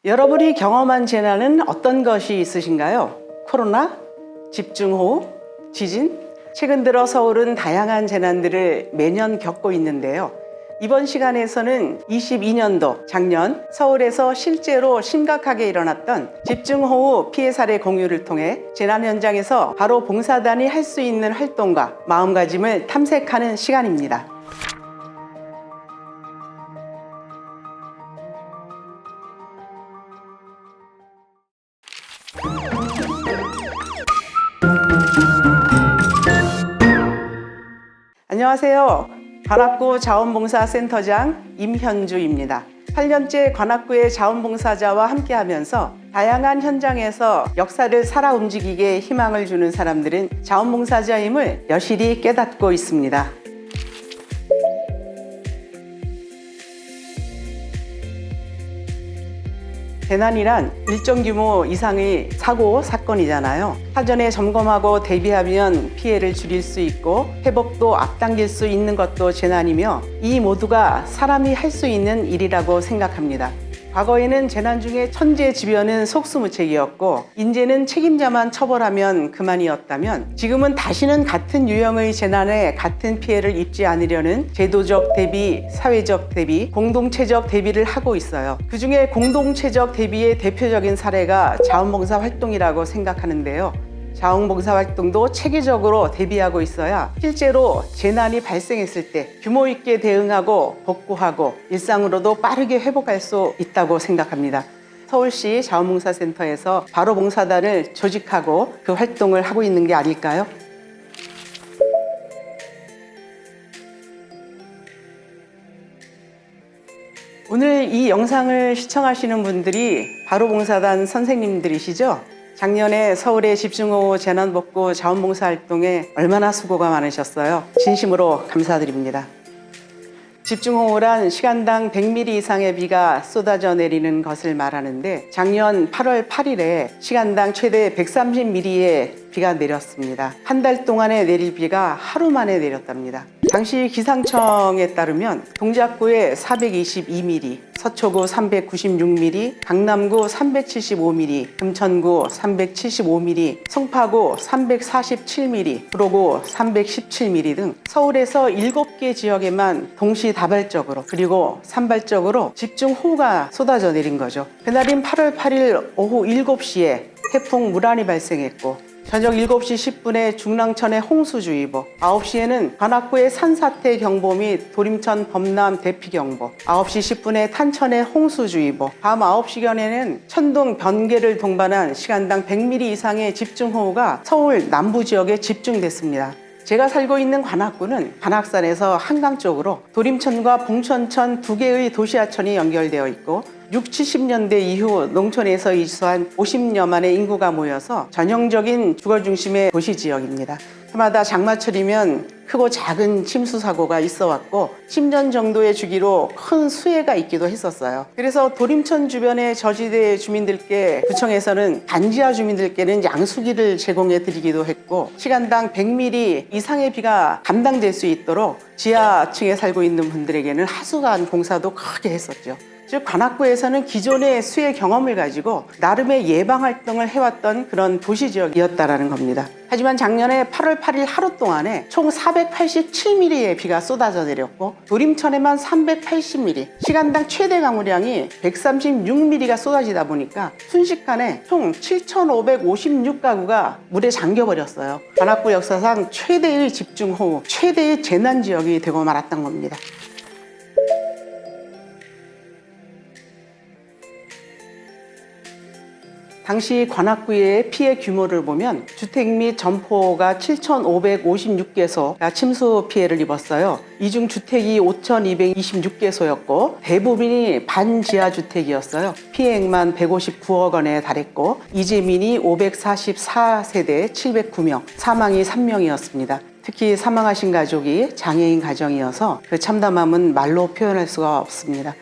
여러분이 경험한 재난은 어떤 것이 있으신가요? 코로나, 집중호우, 지진? 최근 들어 서울은 다양한 재난들을 매년 겪고 있는데요. 이번 시간에서는 22년도 작년 서울에서 실제로 심각하게 일어났던 집중호우 피해 사례 공유를 통해 재난 현장에서 바로 봉사단이 할 수 있는 활동과 마음가짐을 탐색하는 시간입니다. 안녕하세요. 관악구 자원봉사센터장 임현주입니다. 8년째 관악구의 자원봉사자와 함께하면서 다양한 현장에서 역사를 살아 움직이게 희망을 주는 사람들은 자원봉사자임을 여실히 깨닫고 있습니다. 재난이란 일정 규모 이상의 사고, 사건이잖아요. 사전에 점검하고 대비하면 피해를 줄일 수 있고 회복도 앞당길 수 있는 것도 재난이며 이 모두가 사람이 할 수 있는 일이라고 생각합니다. 과거에는 재난 중에 천재지변은 속수무책이었고 인제는 책임자만 처벌하면 그만이었다면 지금은 다시는 같은 유형의 재난에 같은 피해를 입지 않으려는 제도적 대비, 사회적 대비, 공동체적 대비를 하고 있어요. 그중에 공동체적 대비의 대표적인 사례가 자원봉사 활동이라고 생각하는데요. 자원봉사 활동도 체계적으로 대비하고 있어야 실제로 재난이 발생했을 때 규모 있게 대응하고 복구하고 일상으로도 빠르게 회복할 수 있다고 생각합니다. 서울시 자원봉사센터에서 바로 봉사단을 조직하고 그 활동을 하고 있는 게 아닐까요? 오늘 이 영상을 시청하시는 분들이 바로 봉사단 선생님들이시죠? 작년에 서울의 집중호우 재난복구 자원봉사 활동에 얼마나 수고가 많으셨어요. 진심으로 감사드립니다. 집중호우란 시간당 100mm 이상의 비가 쏟아져 내리는 것을 말하는데 작년 8월 8일에 시간당 최대 130mm의 비가 내렸습니다. 한 달 동안에 내릴 비가 하루 만에 내렸답니다. 당시 기상청에 따르면 동작구에 422mm, 서초구 396mm, 강남구 375mm, 금천구 375mm, 송파구 347mm, 구로구 317mm 등 서울에서 7개 지역에만 동시다발적으로 그리고 산발적으로 집중호우가 쏟아져 내린 거죠. 그날인 8월 8일 오후 7시에 태풍 무란이 발생했고 저녁 7시 10분에 중랑천의 홍수주의보, 9시에는 관악구의 산사태 경보 및 도림천 범람 대피경보, 9시 10분에 탄천의 홍수주의보, 밤 9시경에는 천둥 번개를 동반한 시간당 100mm 이상의 집중호우가 서울 남부 지역에 집중됐습니다. 제가 살고 있는 관악구는 관악산에서 한강 쪽으로 도림천과 봉천천 두 개의 도시하천이 연결되어 있고 60, 70년대 이후 농촌에서 이주한 50여만의 인구가 모여서 전형적인 주거 중심의 도시 지역입니다. 해마다 장마철이면 크고 작은 침수 사고가 있어 왔고 10년 정도의 주기로 큰 수해가 있기도 했었어요. 그래서 도림천 주변의 저지대 주민들께 구청에서는 반지하 주민들께는 양수기를 제공해 드리기도 했고 시간당 100mm 이상의 비가 감당될 수 있도록 지하층에 살고 있는 분들에게는 하수관 공사도 크게 했었죠. 즉 관악구에서는 기존의 수해 경험을 가지고 나름의 예방 활동을 해왔던 그런 도시 지역이었다라는 겁니다. 하지만 작년에 8월 8일 하루 동안에 총 487mm의 비가 쏟아져 내렸고 도림천에만 380mm, 시간당 최대 강우량이 136mm가 쏟아지다 보니까 순식간에 총 7,556가구가 물에 잠겨버렸어요. 관악구 역사상 최대의 집중호우, 최대의 재난 지역이 되고 말았던 겁니다. 당시 관악구의 피해 규모를 보면 주택 및 점포가 7,556개소가 침수 피해를 입었어요. 이 중 주택이 5,226개소였고 대부분이 반지하 주택이었어요. 피해액만 159억 원에 달했고 이재민이 544세대 709명, 사망이 3명이었습니다. 특히 사망하신 가족이 장애인 가정이어서 그 참담함은 말로 표현할 수가 없습니다.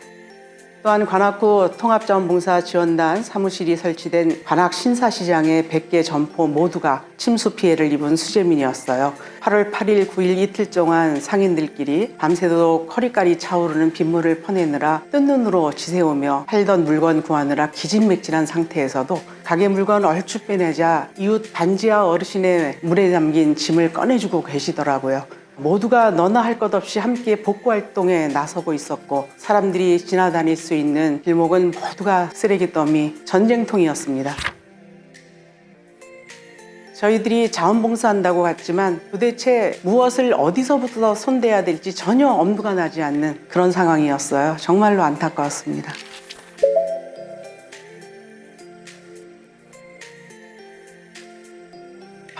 또한 관악구 통합자원봉사지원단 사무실이 설치된 관악 신사시장의 100개 점포 모두가 침수 피해를 입은 수재민이었어요. 8월 8일, 9일 이틀 동안 상인들끼리 밤새도록 허리까지 차오르는 빗물을 퍼내느라 뜬 눈으로 지새우며 팔던 물건 구하느라 기진맥진한 상태에서도 가게 물건 얼추 빼내자 이웃 반지하 어르신의 물에 담긴 짐을 꺼내주고 계시더라고요. 모두가 너나 할 것 없이 함께 복구활동에 나서고 있었고 사람들이 지나다닐 수 있는 길목은 모두가 쓰레기 더미, 전쟁통이었습니다. 저희들이 자원봉사한다고 갔지만 도대체 무엇을 어디서부터 손대야 될지 전혀 엄두가 나지 않는 그런 상황이었어요. 정말로 안타까웠습니다.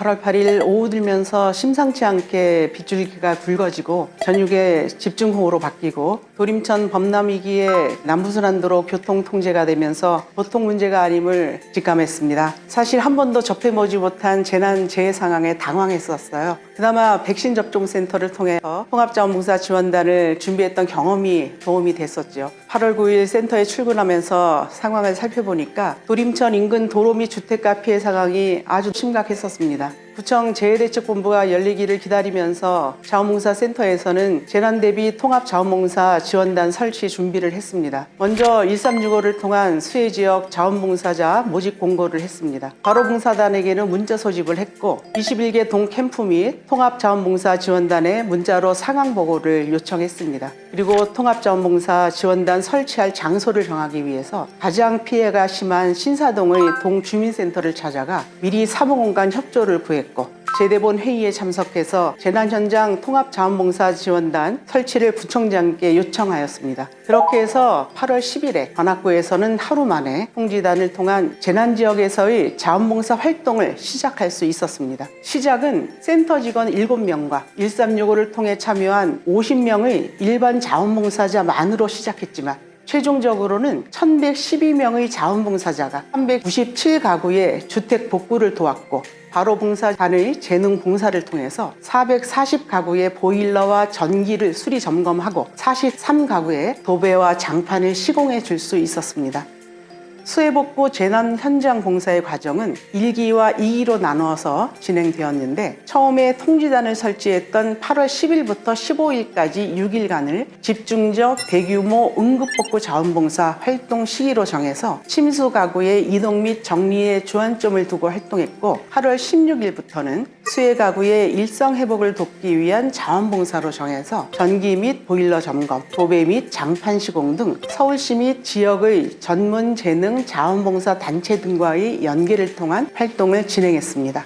8월 8일 오후 들면서 심상치 않게 빗줄기가 굵어지고 전육에 집중호우로 바뀌고 도림천 범람위기에 남부순환도로 교통 통제가 되면서 보통 문제가 아님을 직감했습니다. 사실 한 번도 접해보지 못한 재난 재해 상황에 당황했었어요. 그나마 백신 접종 센터를 통해서 통합자원봉사지원단을 준비했던 경험이 도움이 됐었죠. 8월 9일 센터에 출근하면서 상황을 살펴보니까 도림천 인근 도로 및 주택가 피해 상황이 아주 심각했었습니다. 구청 재해대책본부가 열리기를 기다리면서 자원봉사센터에서는 재난대비 통합자원봉사지원단 설치 준비를 했습니다. 먼저 1365를 통한 수해지역 자원봉사자 모집 공고를 했습니다. 바로봉사단에게는 문자 소집을 했고 21개 동캠프 및 통합자원봉사지원단에 문자로 상황보고를 요청했습니다. 그리고 통합자원봉사지원단 설치할 장소를 정하기 위해서 가장 피해가 심한 신사동의 동주민센터를 찾아가 미리 사무공간 협조를 구했고 재대본 회의에 참석해서 재난현장 통합자원봉사지원단 설치를 구청장께 요청하였습니다. 그렇게 해서 8월 10일에 관악구에서는 하루 만에 통지단을 통한 재난지역에서의 자원봉사 활동을 시작할 수 있었습니다. 시작은 센터 직원 7명과 1365를 통해 참여한 50명의 일반 자원봉사자만으로 시작했지만 최종적으로는 1112명의 자원봉사자가 397가구의 주택 복구를 도왔고 바로봉사단의 재능 봉사를 통해서 440가구의 보일러와 전기를 수리 점검하고 43가구의 도배와 장판을 시공해 줄 수 있었습니다. 수해복구 재난 현장 봉사의 과정은 1기와 2기로 나누어서 진행되었는데 처음에 통지단을 설치했던 8월 10일부터 15일까지 6일간을 집중적 대규모 응급복구 자원봉사 활동 시기로 정해서 침수 가구의 이동 및 정리에 주안점을 두고 활동했고 8월 16일부터는 수해 가구의 일상 회복을 돕기 위한 자원봉사로 정해서 전기 및 보일러 점검, 도배 및 장판 시공 등 서울시 및 지역의 전문 재능 자원봉사 단체 등과의 연계를 통한 활동을 진행했습니다.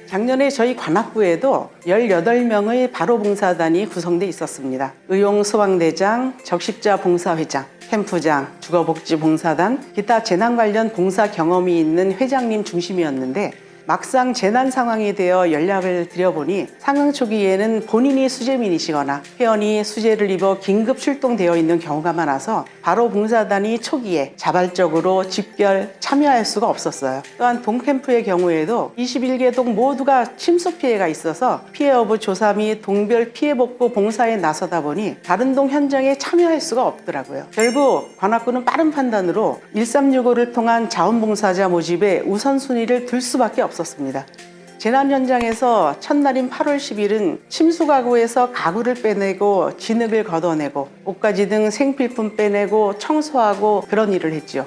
작년에 저희 관악구에도 18명의 바로봉사단이 구성돼 있었습니다. 의용소방대장, 적십자봉사회장, 캠프장, 주거복지봉사단, 기타 재난 관련 봉사 경험이 있는 회장님 중심이었는데 막상 재난 상황이 되어 연락을 드려보니 상황 초기에는 본인이 수재민이시거나 회원이 수재를 입어 긴급 출동되어 있는 경우가 많아서 바로 봉사단이 초기에 자발적으로 집결 참여할 수가 없었어요. 또한 동캠프의 경우에도 21개 동 모두가 침수 피해가 있어서 피해 여부 조사 및 동별 피해 복구 봉사에 나서다 보니 다른 동 현장에 참여할 수가 없더라고요. 결국 관악구는 빠른 판단으로 1365를 통한 자원봉사자 모집에 우선순위를 둘 수밖에 없었습니다. 재난 현장에서 첫날인 8월 10일은 침수 가구에서 가구를 빼내고 진흙을 걷어내고 옷가지 등 생필품 빼내고 청소하고 그런 일을 했죠.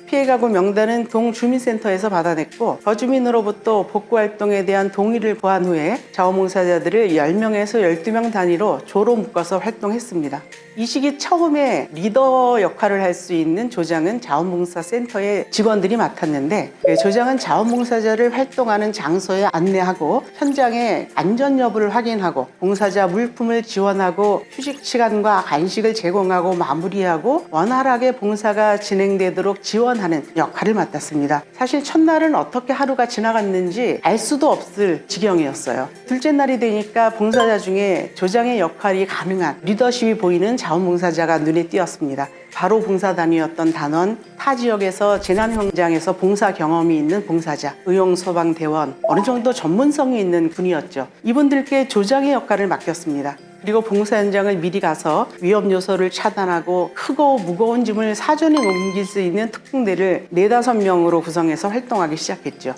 피해 가구 명단은 동주민센터에서 받아냈고 거주민으로부터 복구활동에 대한 동의를 구한 후에 자원봉사자들을 10명에서 12명 단위로 조로 묶어서 활동했습니다. 이 시기 처음에 리더 역할을 할 수 있는 조장은 자원봉사센터의 직원들이 맡았는데 조장은 자원봉사자를 활동하는 장소에 안내하고 현장의 안전 여부를 확인하고 봉사자 물품을 지원하고 휴식 시간과 간식을 제공하고 마무리하고 원활하게 봉사가 진행되도록 지원하는 역할을 맡았습니다. 사실 첫날은 어떻게 하루가 지나갔는지 알 수도 없을 지경이었어요. 둘째 날이 되니까 봉사자 중에 조장의 역할이 가능한 리더십이 보이는 자원봉사자가 눈에 띄었습니다. 바로 봉사단이었던 단원, 타 지역에서 재난 현장에서 봉사 경험이 있는 봉사자, 의용소방대원, 어느 정도 전문성이 있는 분이었죠. 이분들께 조장의 역할을 맡겼습니다. 그리고 봉사 현장을 미리 가서 위험 요소를 차단하고 크고 무거운 짐을 사전에 옮길 수 있는 특공대를 4~5명으로 구성해서 활동하기 시작했죠.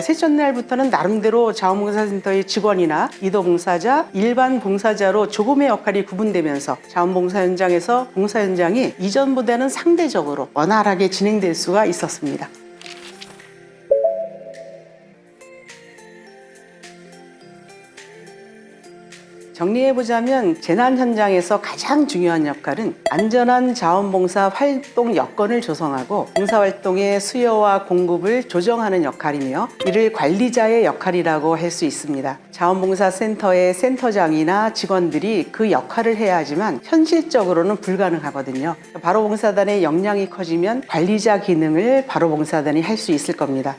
셋째 날부터는 나름대로 자원봉사센터의 직원이나 리더봉사자, 일반 봉사자로 조금의 역할이 구분되면서 자원봉사 현장에서 봉사 현장이 이전보다는 상대적으로 원활하게 진행될 수가 있었습니다. 정리해보자면 재난 현장에서 가장 중요한 역할은 안전한 자원봉사 활동 여건을 조성하고 봉사활동의 수요와 공급을 조정하는 역할이며 이를 관리자의 역할이라고 할 수 있습니다. 자원봉사센터의 센터장이나 직원들이 그 역할을 해야 하지만 현실적으로는 불가능하거든요. 바로봉사단의 역량이 커지면 관리자 기능을 바로봉사단이 할 수 있을 겁니다.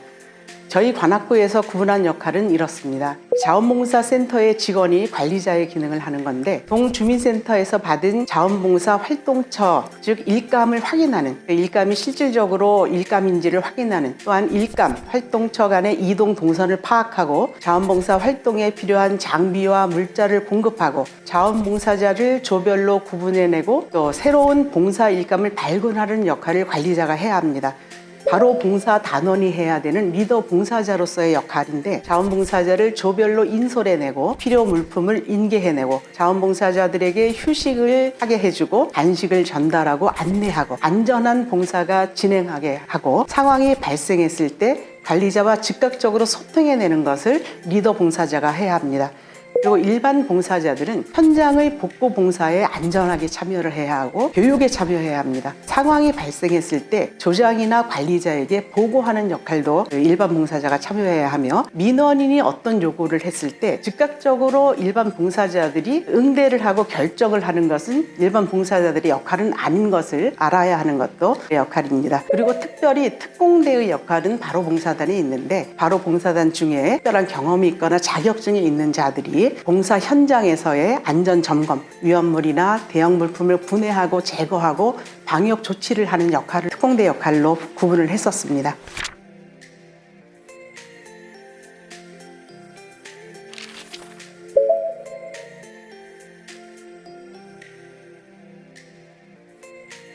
저희 관악구에서 구분한 역할은 이렇습니다. 자원봉사센터의 직원이 관리자의 기능을 하는 건데 동주민센터에서 받은 자원봉사 활동처, 즉 일감을 확인하는, 일감이 실질적으로 일감인지를 확인하는, 또한 일감, 활동처 간의 이동 동선을 파악하고 자원봉사 활동에 필요한 장비와 물자를 공급하고 자원봉사자를 조별로 구분해내고 또 새로운 봉사 일감을 발굴하는 역할을 관리자가 해야 합니다. 바로 봉사 단원이 해야 되는 리더 봉사자로서의 역할인데 자원봉사자를 조별로 인솔해내고 필요 물품을 인계해내고 자원봉사자들에게 휴식을 하게 해주고 간식을 전달하고 안내하고 안전한 봉사가 진행하게 하고 상황이 발생했을 때 관리자와 즉각적으로 소통해내는 것을 리더 봉사자가 해야 합니다. 그리고 일반 봉사자들은 현장의 복구 봉사에 안전하게 참여를 해야 하고 교육에 참여해야 합니다. 상황이 발생했을 때 조장이나 관리자에게 보고하는 역할도 일반 봉사자가 참여해야 하며 민원인이 어떤 요구를 했을 때 즉각적으로 일반 봉사자들이 응대를 하고 결정을 하는 것은 일반 봉사자들의 역할은 아닌 것을 알아야 하는 것도 역할입니다. 그리고 특별히 특공대의 역할은 바로 봉사단에 있는데 바로 봉사단 중에 특별한 경험이 있거나 자격증이 있는 자들이 봉사 현장에서의 안전 점검, 위험물이나 대형 물품을 분해하고 제거하고 방역 조치를 하는 역할을 특공대 역할로 구분을 했었습니다.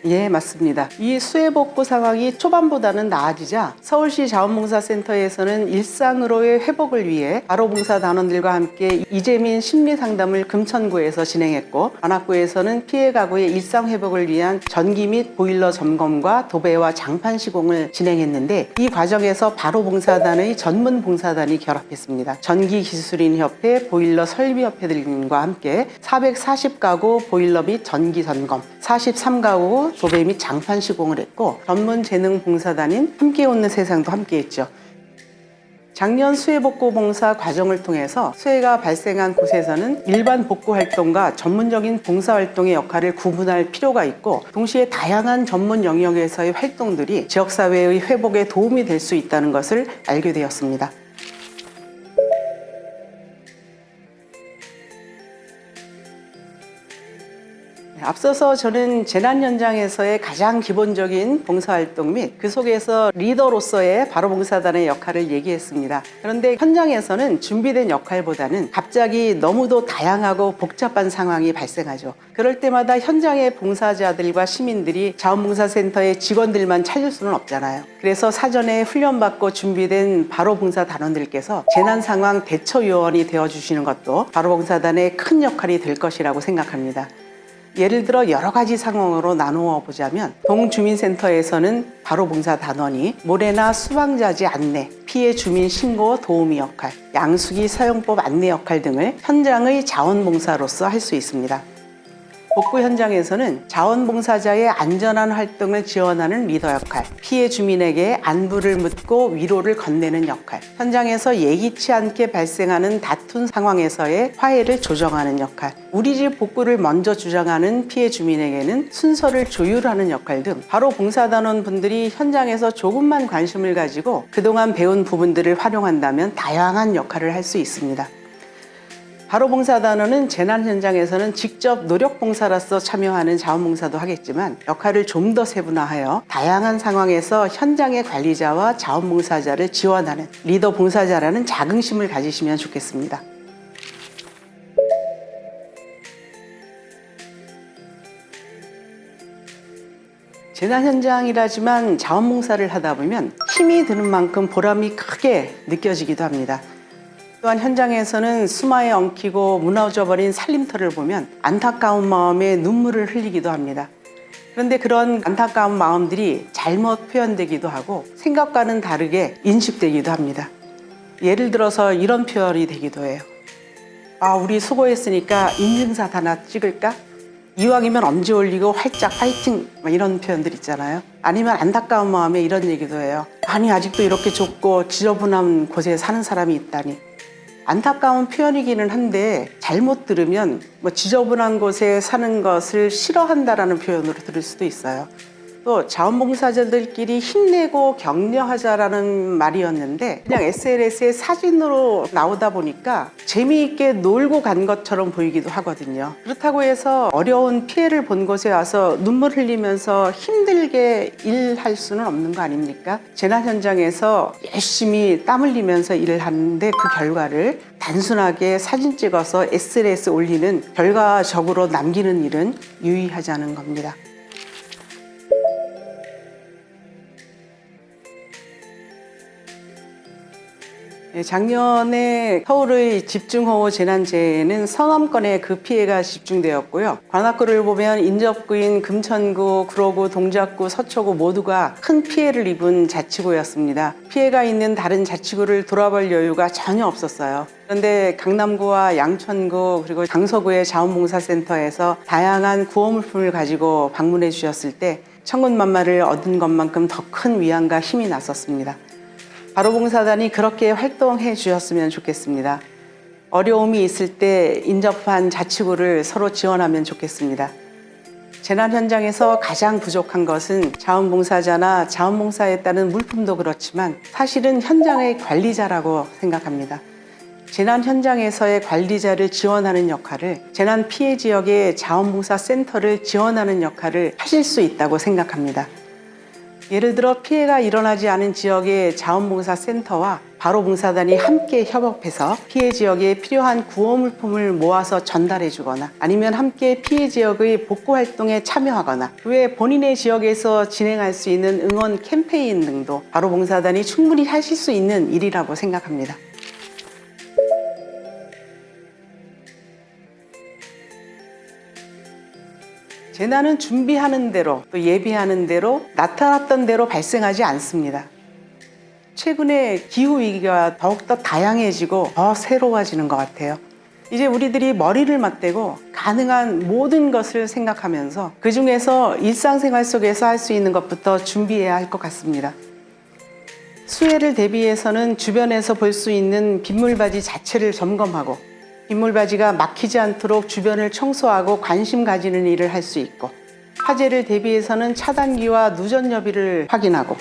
예, 맞습니다. 이 수해복구 상황이 초반보다는 나아지자 서울시 자원봉사센터에서는 일상으로의 회복을 위해 바로봉사 단원들과 함께 이재민 심리상담을 금천구에서 진행했고 관악구에서는 피해 가구의 일상회복을 위한 전기 및 보일러 점검과 도배와 장판 시공을 진행했는데 이 과정에서 바로봉사단의 전문봉사단이 결합했습니다. 전기기술인협회, 보일러 설비협회 등과 함께 440가구 보일러 및 전기 점검, 43가구 도배 및 장판 시공을 했고 전문 재능 봉사단인 함께 웃는 세상도 함께 했죠. 작년 수해복구 봉사 과정을 통해서 수해가 발생한 곳에서는 일반 복구 활동과 전문적인 봉사 활동의 역할을 구분할 필요가 있고 동시에 다양한 전문 영역에서의 활동들이 지역사회의 회복에 도움이 될 수 있다는 것을 알게 되었습니다. 앞서서 저는 재난 현장에서의 가장 기본적인 봉사활동 및 그 속에서 리더로서의 바로봉사단의 역할을 얘기했습니다. 그런데 현장에서는 준비된 역할보다는 갑자기 너무도 다양하고 복잡한 상황이 발생하죠. 그럴 때마다 현장의 봉사자들과 시민들이 자원봉사센터의 직원들만 찾을 수는 없잖아요. 그래서 사전에 훈련받고 준비된 바로봉사단원들께서 재난상황 대처요원이 되어주시는 것도 바로봉사단의 큰 역할이 될 것이라고 생각합니다. 예를 들어 여러 가지 상황으로 나누어 보자면 동주민센터에서는 바로봉사단원이 모래나 수방자지 안내, 피해 주민 신고 도우미 역할, 양수기 사용법 안내 역할 등을 현장의 자원봉사로서 할 수 있습니다. 복구 현장에서는 자원봉사자의 안전한 활동을 지원하는 리더 역할, 피해 주민에게 안부를 묻고 위로를 건네는 역할, 현장에서 예기치 않게 발생하는 다툰 상황에서의 화해를 조정하는 역할, 우리 집 복구를 먼저 주장하는 피해 주민에게는 순서를 조율하는 역할 등 바로 봉사단원 분들이 현장에서 조금만 관심을 가지고 그동안 배운 부분들을 활용한다면 다양한 역할을 할 수 있습니다. 바로봉사단원은 재난 현장에서는 직접 노력봉사로서 참여하는 자원봉사도 하겠지만 역할을 좀 더 세분화하여 다양한 상황에서 현장의 관리자와 자원봉사자를 지원하는 리더 봉사자라는 자긍심을 가지시면 좋겠습니다. 재난 현장이라지만 자원봉사를 하다 보면 힘이 드는 만큼 보람이 크게 느껴지기도 합니다. 또한 현장에서는 수마에 엉키고 무너져버린 살림터를 보면 안타까운 마음에 눈물을 흘리기도 합니다. 그런데 그런 안타까운 마음들이 잘못 표현되기도 하고 생각과는 다르게 인식되기도 합니다. 예를 들어서 이런 표현이 되기도 해요. 우리 수고했으니까 인증샷 하나 찍을까? 이왕이면 엄지 올리고 활짝 파이팅! 이런 표현들 있잖아요. 아니면 안타까운 마음에 이런 얘기도 해요. 아니 아직도 이렇게 좁고 지저분한 곳에 사는 사람이 있다니. 안타까운 표현이기는 한데 잘못 들으면 지저분한 곳에 사는 것을 싫어한다라는 표현으로 들을 수도 있어요. 또 자원봉사자들끼리 힘내고 격려하자라는 말이었는데 그냥 SNS에 사진으로 나오다 보니까 재미있게 놀고 간 것처럼 보이기도 하거든요. 그렇다고 해서 어려운 피해를 본 곳에 와서 눈물 흘리면서 힘들게 일할 수는 없는 거 아닙니까? 재난 현장에서 열심히 땀 흘리면서 일을 하는데 그 결과를 단순하게 사진 찍어서 SNS에 올리는 결과적으로 남기는 일은 유의하지 않은 겁니다. 작년에 서울의 집중호우 재난재해는 서남권에 그 피해가 집중되었고요. 관악구를 보면 인접구인 금천구, 구로구, 동작구, 서초구 모두가 큰 피해를 입은 자치구였습니다. 피해가 있는 다른 자치구를 돌아볼 여유가 전혀 없었어요. 그런데 강남구와 양천구 그리고 강서구의 자원봉사센터에서 다양한 구호물품을 가지고 방문해 주셨을 때 천군만마를 얻은 것만큼 더 큰 위안과 힘이 났었습니다. 바로봉사단이 그렇게 활동해 주셨으면 좋겠습니다. 어려움이 있을 때 인접한 자치구를 서로 지원하면 좋겠습니다. 재난 현장에서 가장 부족한 것은 자원봉사자나 자원봉사에 따른 물품도 그렇지만 사실은 현장의 관리자라고 생각합니다. 재난 현장에서의 관리자를 지원하는 역할을, 재난 피해 지역의 자원봉사센터를 지원하는 역할을 하실 수 있다고 생각합니다. 예를 들어 피해가 일어나지 않은 지역의 자원봉사센터와 바로봉사단이 함께 협업해서 피해 지역에 필요한 구호물품을 모아서 전달해 주거나 아니면 함께 피해 지역의 복구활동에 참여하거나 왜 본인의 지역에서 진행할 수 있는 응원 캠페인 등도 바로봉사단이 충분히 하실 수 있는 일이라고 생각합니다. 재난은 준비하는 대로 또 예비하는 대로 나타났던 대로 발생하지 않습니다. 최근에 기후위기가 더욱더 다양해지고 더 새로워지는 것 같아요. 이제 우리들이 머리를 맞대고 가능한 모든 것을 생각하면서 그 중에서 일상생활 속에서 할 수 있는 것부터 준비해야 할 것 같습니다. 수해를 대비해서는 주변에서 볼 수 있는 빗물바지 자체를 점검하고 빗물바지가 막히지 않도록 주변을 청소하고 관심 가지는 일을 할 수 있고 화재를 대비해서는 차단기와 누전 여부를 확인하고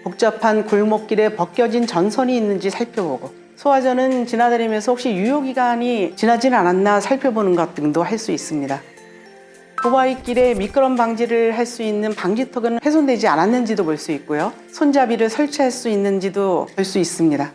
복잡한 골목길에 벗겨진 전선이 있는지 살펴보고 소화전은 지나다니면서 혹시 유효기간이 지나진 않았나 살펴보는 것 등도 할 수 있습니다. 고바위길에 미끄럼 방지를 할 수 있는 방지턱은 훼손되지 않았는지도 볼 수 있고요. 손잡이를 설치할 수 있는지도 볼 수 있습니다.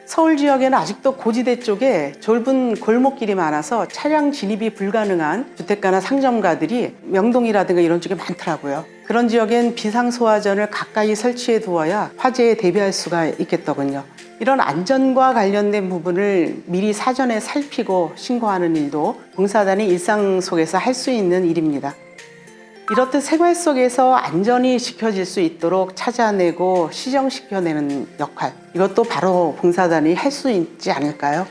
서울 지역에는 아직도 고지대 쪽에 좁은 골목길이 많아서 차량 진입이 불가능한 주택가나 상점가들이 명동이라든가 이런 쪽에 많더라고요. 그런 지역엔 비상소화전을 가까이 설치해 두어야 화재에 대비할 수가 있겠더군요. 이런 안전과 관련된 부분을 미리 사전에 살피고 신고하는 일도 봉사단이 일상 속에서 할 수 있는 일입니다. 이렇듯 생활 속에서 안전이 지켜질 수 있도록 찾아내고 시정시켜내는 역할, 이것도 바로 봉사단이 할 수 있지 않을까요?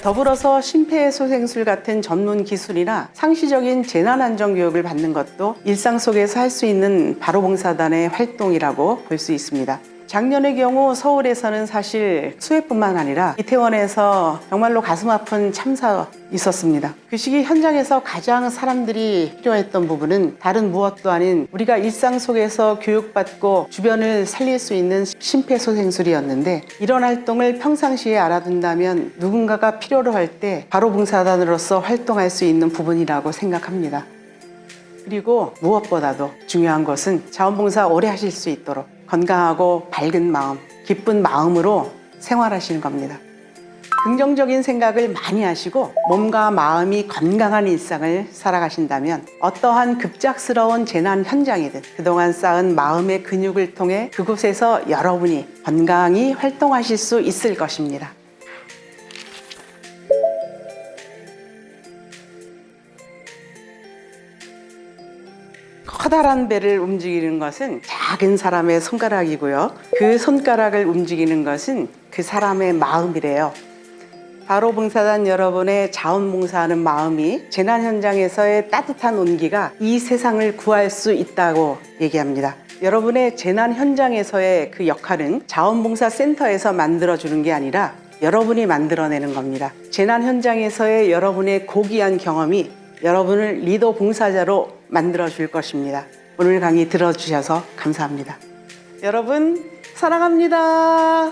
더불어서 심폐소생술 같은 전문 기술이나 상시적인 재난안전교육을 받는 것도 일상 속에서 할 수 있는 바로봉사단의 활동이라고 볼 수 있습니다. 작년의 경우 서울에서는 사실 수해뿐만 아니라 이태원에서 정말로 가슴 아픈 참사 있었습니다. 그 시기 현장에서 가장 사람들이 필요했던 부분은 다른 무엇도 아닌 우리가 일상 속에서 교육받고 주변을 살릴 수 있는 심폐소생술이었는데, 이런 활동을 평상시에 알아둔다면 누군가가 필요로 할 때 바로 봉사단으로서 활동할 수 있는 부분이라고 생각합니다. 그리고 무엇보다도 중요한 것은 자원봉사 오래 하실 수 있도록 건강하고 밝은 마음, 기쁜 마음으로 생활하시는 겁니다. 긍정적인 생각을 많이 하시고 몸과 마음이 건강한 일상을 살아가신다면 어떠한 급작스러운 재난 현장이든 그동안 쌓은 마음의 근육을 통해 그곳에서 여러분이 건강히 활동하실 수 있을 것입니다. 커다란 배를 움직이는 것은 작은 사람의 손가락이고요. 그 손가락을 움직이는 것은 그 사람의 마음이래요. 바로 봉사단 여러분의 자원봉사하는 마음이 재난 현장에서의 따뜻한 온기가 이 세상을 구할 수 있다고 얘기합니다. 여러분의 재난 현장에서의 그 역할은 자원봉사센터에서 만들어주는 게 아니라 여러분이 만들어내는 겁니다. 재난 현장에서의 여러분의 고귀한 경험이 여러분을 리더 봉사자로 만들어 줄 것입니다. 오늘 강의 들어주셔서 감사합니다. 여러분 사랑합니다.